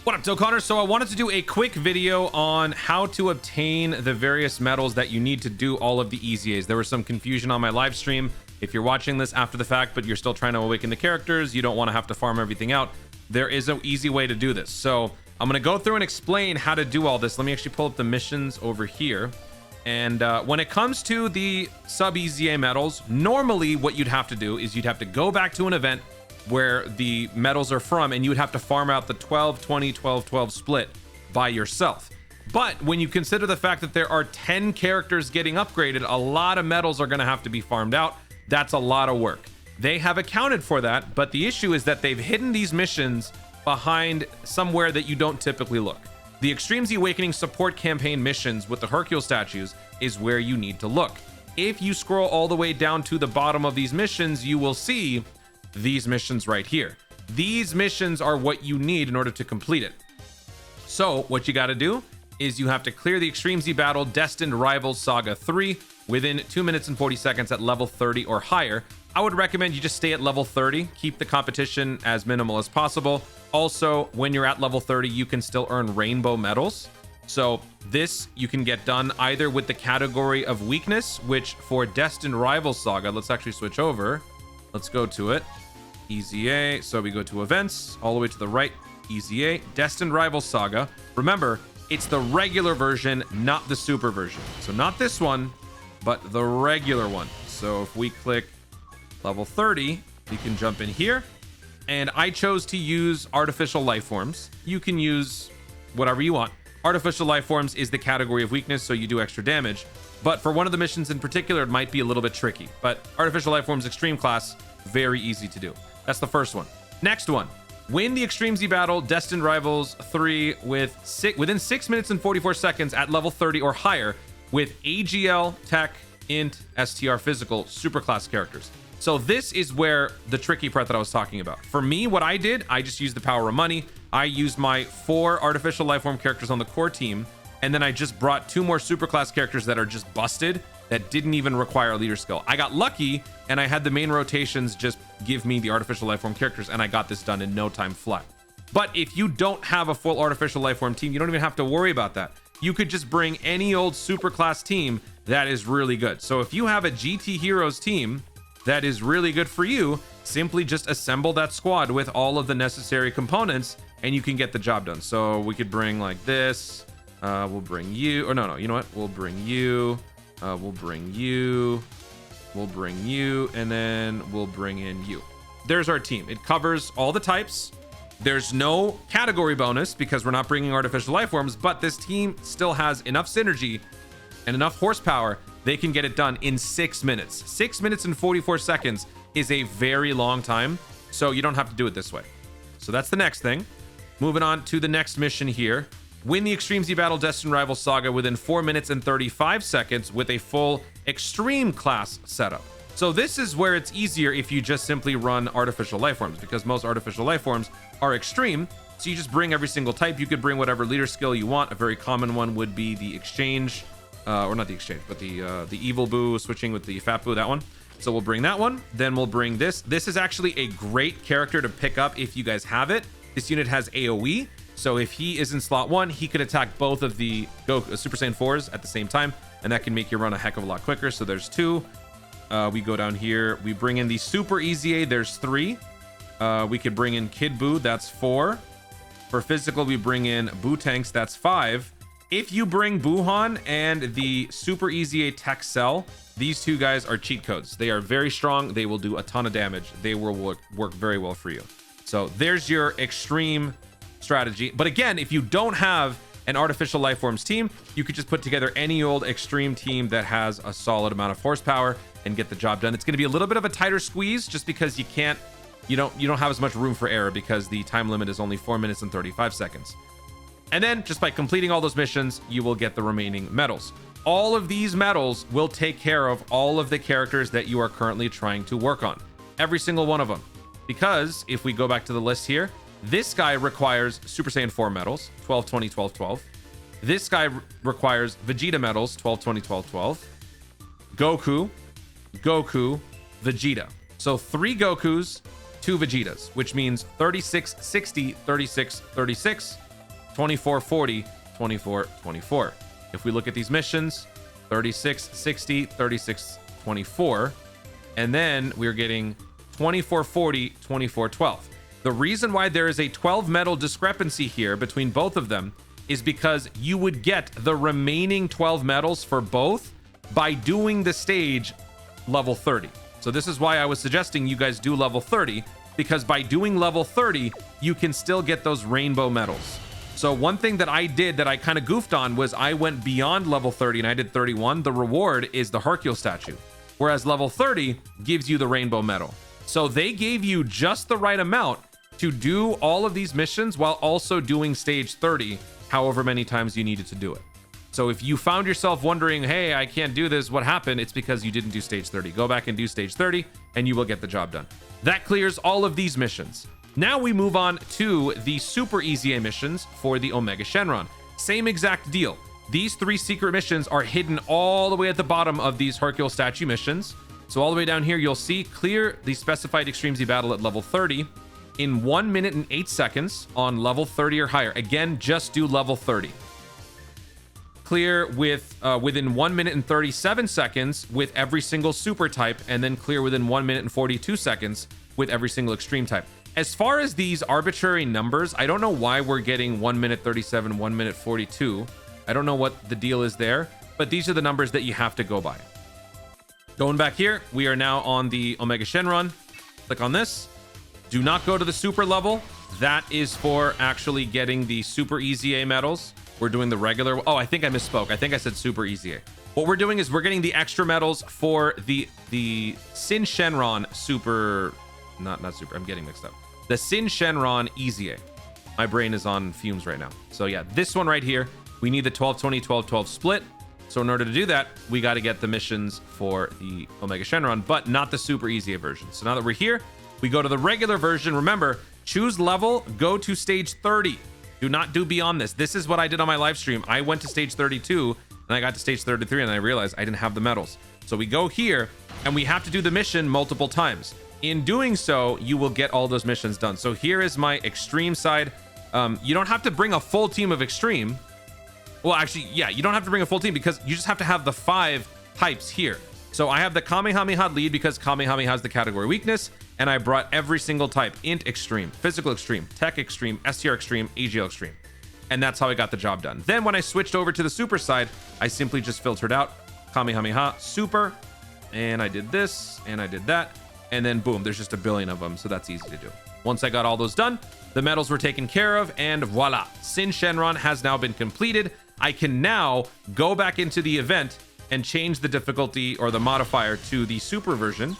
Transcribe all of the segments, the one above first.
What up, Dokkaners? So I wanted to do a quick video on how to obtain the various medals that you need to do all of the EZAs. There was some confusion on my live stream. If you're watching this after the fact, but you're still trying to awaken the characters, you don't want to have to farm everything out, there is an easy way to do this. So I'm going to go through and explain how to do all this. Let me actually pull up the missions over here. And when it comes to the sub EZA medals, normally what you'd have to do is you'd have to go back to an event where the medals are from, and you would have to farm out the 12 20 12 12 split by yourself. But when you consider the fact that there are 10 characters getting upgraded, a lot of medals are going to have to be farmed out. That's a lot of work. They have accounted for that, but the issue is that they've hidden these missions behind somewhere that you don't typically look. The Extreme Z Awakening support campaign missions with the Hercule statues is where you need to look. If you scroll all the way down to the bottom of these missions, you will see these missions right here. These missions are what you need in order to complete it. So what you got to do is you have to clear the Extreme Z Battle Destined Rivals Saga 3 within 2 minutes and 40 seconds at level 30 or higher. I would recommend you just stay at level 30, keep the competition as minimal as possible. Also, when you're at level 30, you can still earn rainbow medals. So this you can get done either with the category of weakness, which for Destined Rivals Saga, let's actually switch over. Let's go to it. EZA. So we go to events all the way to the right. EZA Destined Rivals Saga. Remember, it's the regular version, not the super version. So not this one, but the regular one. So if we click level 30, we can jump in here. And I chose to use artificial life forms. You can use whatever you want. Artificial life forms is the category of weakness, so you do extra damage. But for one of the missions in particular, it might be a little bit tricky. But artificial life forms extreme class, very easy to do. That's the first one. Next one, win the Extreme Z Battle Destined Rivals 3 within 6 minutes and 44 seconds at level 30 or higher with AGL, Tech, Int, STR Physical, Superclass characters. So this is where the tricky part that I was talking about. For me, what I did, I just used the power of money. I used my 4 artificial life form characters on the core team, and then I just brought 2 more Superclass characters that are just busted, that didn't even require a leader skill. I got lucky, and I had the main rotations just give me the artificial life form characters, and I got this done in no time flat. But if you don't have a full artificial life form team, you don't even have to worry about that. You could just bring any old Superclass team that is really good. So if you have a GT Heroes team that is really good for you, simply just assemble that squad with all of the necessary components, and you can get the job done. So we could bring like this. We'll bring you, or no, you know what? We'll bring you. We'll bring you, we'll bring you, and then we'll bring in you. There's our team. It covers all the types. There's no category bonus because we're not bringing artificial life forms, but this team still has enough synergy and enough horsepower. They can get it done in 6 minutes. 6 minutes and 44 seconds is a very long time, so you don't have to do it this way. So that's the next thing. Moving on to the next mission here. Win the Extreme Z Battle Destined Rivals Saga within 4 minutes and 35 seconds with a full extreme class setup. So this is where it's easier if you just simply run artificial life forms, because most artificial life forms are extreme. So you just bring every single type. You could bring whatever leader skill you want. A very common one would be the exchange, or not the exchange, but the evil boo switching with the fat boo, that one. So we'll bring that one. Then we'll bring this. This is actually a great character to pick up if you guys have it. This unit has AoE. So if he is in slot 1, he could attack both of the Super Saiyan 4s at the same time, and that can make you run a heck of a lot quicker. So there's 2. We go down here. We bring in the Super EZA. There's 3. We could bring in Kid Buu. That's 4. For physical, we bring in Buu Tanks. That's 5. If you bring Buhan and the Super EZA Tech Cell, these 2 guys are cheat codes. They are very strong. They will do a ton of damage. They will work very well for you. So there's your extreme strategy. But again, if you don't have an artificial life forms team, you could just put together any old extreme team that has a solid amount of horsepower and get the job done. It's going to be a little bit of a tighter squeeze just because you don't have as much room for error because the time limit is only 4 minutes and 35 seconds. And then just by completing all those missions, you will get the remaining medals. All of these medals will take care of all of the characters that you are currently trying to work on. Every single one of them. Because if we go back to the list here, this guy requires Super Saiyan 4 medals, 12, 20, 12, 12. This guy requires Vegeta medals, 12, 20, 12, 12. Goku, Vegeta. So 3 Gokus, 2 Vegetas, which means 36, 60, 36, 36. 2440, 2424. If we look at these missions, 3660, 3624, and then we're getting 2440, 2412. The reason why there is a 12 medal discrepancy here between both of them is because you would get the remaining 12 medals for both by doing the stage level 30. So this is why I was suggesting you guys do level 30, because by doing level 30, you can still get those rainbow medals. So one thing that I did that I kind of goofed on was I went beyond level 30 and I did 31. The reward is the Hercule statue, whereas level 30 gives you the rainbow medal. So they gave you just the right amount to do all of these missions while also doing stage 30, however many times you needed to do it. So if you found yourself wondering, hey, I can't do this, what happened? It's because you didn't do stage 30. Go back and do stage 30 and you will get the job done. That clears all of these missions. Now we move on to the super EZA missions for the Omega Shenron. Same exact deal. These 3 secret missions are hidden all the way at the bottom of these Hercule statue missions. So all the way down here, you'll see clear the specified Extreme Z battle at level 30 in 1 minute and 8 seconds on level 30 or higher. Again, just do level 30. Clear with within 1 minute and 37 seconds with every single super type, and then clear within 1 minute and 42 seconds with every single extreme type. As far as these arbitrary numbers, I don't know why we're getting 1 minute 37, 1 minute 42. I don't know what the deal is there, but these are the numbers that you have to go by. Going back here, we are now on the Omega Shenron. Click on this. Do not go to the super level. That is for actually getting the super EZA medals. We're doing the regular. Oh, I think I misspoke. I think I said super EZA. What we're doing is we're getting the extra medals for the Sin Shenron super, not super. I'm getting mixed up. The Sin Shenron EZA. My brain is on fumes right now. So yeah, this one right here, we need the 12-20, 12-12 split. So in order to do that, we got to get the missions for the Omega Shenron, but not the super EZA version. So now that we're here, we go to the regular version. Remember, choose level, go to stage 30. Do not do beyond this. This is what I did on my live stream. I went to stage 32 and I got to stage 33 and I realized I didn't have the medals. So we go here and we have to do the mission multiple times. In doing so, you will get all those missions done. So here is my extreme side. You don't have to bring a full team of extreme. Well, actually, yeah, you don't have to bring a full team because you just have to have the 5 types here. So I have the Kamehameha lead because Kamehameha has the category weakness, and I brought every single type: int extreme, physical extreme, tech extreme, STR extreme, AGL extreme. And that's how I got the job done. Then when I switched over to the super side, I simply just filtered out Kamehameha super, and I did this and I did that, and then boom, there's just a billion of them. So that's easy to do. Once I got all those done, the medals were taken care of, and voila, Sin Shenron has now been completed. I can now go back into the event and change the difficulty or the modifier to the super version,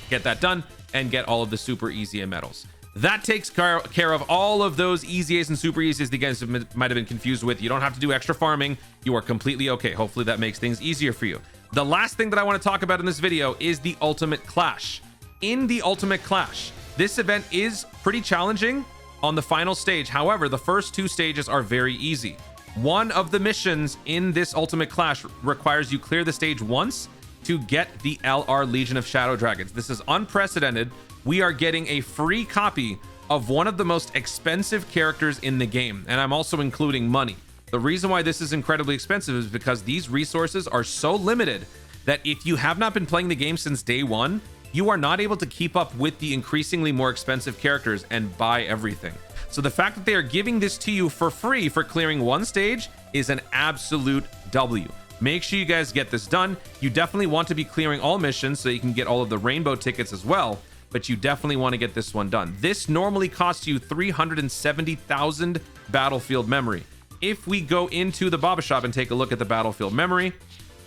get that done, and get all of the super EZA medals. That takes care of all of those EZAs and super EZAs that you guys might have been confused with. You don't have to do extra farming. You are completely okay. Hopefully that makes things easier for you. The last thing that I want to talk about in this video is the Ultimate Clash. In the Ultimate Clash, this event is pretty challenging on the final stage. However, the first 2 stages are very easy. One of the missions in this Ultimate Clash requires you clear the stage once to get the LR Legion of Shadow Dragons. This is unprecedented. We are getting a free copy of one of the most expensive characters in the game, and I'm also including money. The reason why this is incredibly expensive is because these resources are so limited that if you have not been playing the game since day 1, you are not able to keep up with the increasingly more expensive characters and buy everything. So the fact that they are giving this to you for free for clearing one stage is an absolute W. Make sure you guys get this done. You definitely want to be clearing all missions so you can get all of the rainbow tickets as well, but you definitely want to get this one done. This normally costs you 370,000 battlefield memory. If we go into the Baba Shop and take a look at the battlefield memory,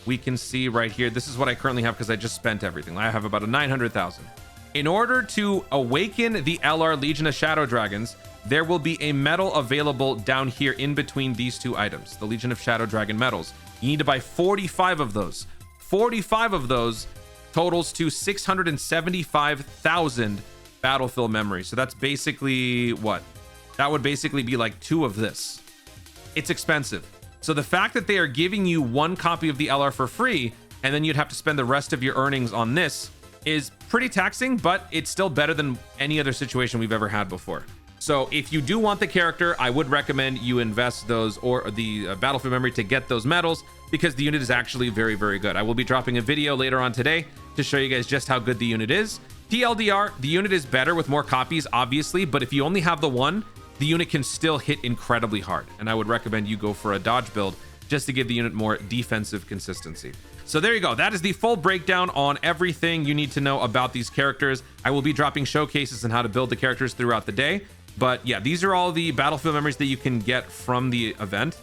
we can see right here, this is what I currently have because I just spent everything. I have about a 900,000. In order to awaken the LR Legion of Shadow Dragons, there will be a medal available down here in between these 2 items, the Legion of Shadow Dragon medals. You need to buy 45 of those. 45 of those totals to 675,000 battlefield memory. So that's basically what? That would basically be like 2 of this. It's expensive. So the fact that they are giving you 1 copy of the LR for free, and then you'd have to spend the rest of your earnings on this, is pretty taxing, but it's still better than any other situation we've ever had before. So if you do want the character, I would recommend you invest those or the battlefield memory to get those medals, because the unit is actually very, very good. I will be dropping a video later on today to show you guys just how good the unit is. TLDR, the unit is better with more copies, obviously, but if you only have the one, the unit can still hit incredibly hard. And I would recommend you go for a dodge build just to give the unit more defensive consistency. So there you go. That is the full breakdown on everything you need to know about these characters. I will be dropping showcases on how to build the characters throughout the day. But yeah, these are all the battlefield memories that you can get from the event.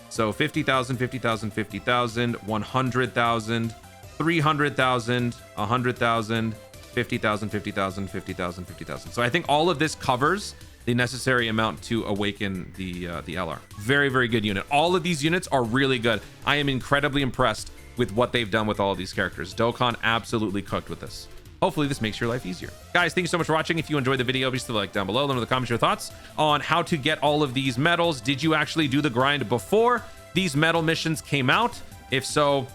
So 50,000, 50,000, 50,000, 100,000, 300,000, 100,000, 50,000, 50,000, 50,000, 50,000. So I think all of this covers the necessary amount to awaken the LR. Very, very good unit. All of these units are really good. I am incredibly impressed with what they've done with all of these characters. Dokkan absolutely cooked with this. Hopefully this makes your life easier. Guys, thank you so much for watching. If you enjoyed the video, be sure to like down below. Let me know in the comments your thoughts on how to get all of these medals. Did you actually do the grind before these medal missions came out? If so,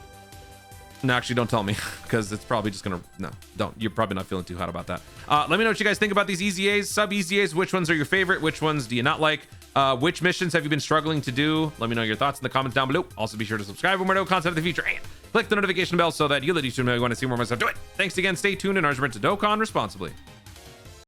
no, actually don't tell me, because it's probably just gonna, no, don't. You're probably not feeling too hot about that. Let me know what you guys think about these EZAs, sub EZAs. Which ones are your favorite? Which ones do you not like? Which missions have you been struggling to do? Let me know your thoughts in the comments down below. Also be sure to subscribe for more content in the future, and click the notification bell so that you'll let you know when you want to see more of my stuff. Do it. Thanks again. Stay tuned, and remember to Dokkan responsibly.